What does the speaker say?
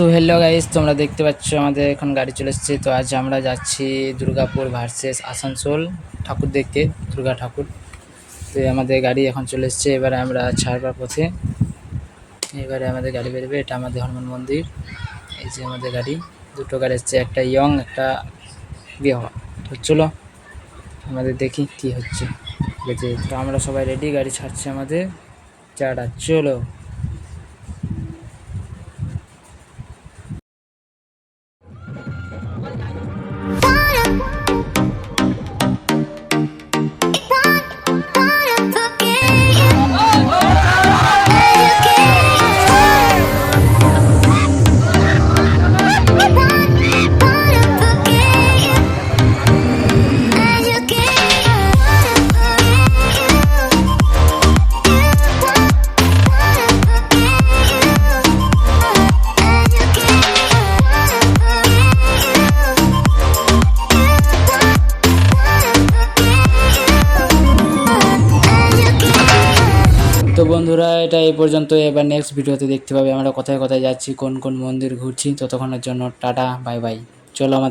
তো hello guys, তোমরা দেখতে পাচ্ছ আমাদের এখন গাড়ি চলে এসেছে। তো আজ আমরা যাচ্ছি দুর্গাপুর ভার্সেস আসানসোল ঠাকুর দেখতে, দুর্গা ঠাকুর। তো আমাদের গাড়ি এখন চলে এসেছে, এবারে আমরা ছাড়বার পথে। এবারে আমাদের গাড়ি বেরোবে, এটা আমাদের হনুমান মন্দির। এই যে আমাদের গাড়ি, দুটো গাড়ি এসছে, একটা ইয়ং একটা বিয়ে হওয়া। তো চলো আমাদের দেখি কি হচ্ছে। তো আমরা সবাই রেডি, গাড়ি ছাড়ছে আমাদের, চাটা চলো। তো বন্ধুরা, এটা এই পর্যন্ত। এবার নেক্সট ভিডিওতে দেখতে পাবে আমরা কোথায় কোথায় যাচ্ছি, কোন কোন মন্দির ঘুরছি। ততক্ষণের জন্য টাটা, বাই বাই। চলো আমাদের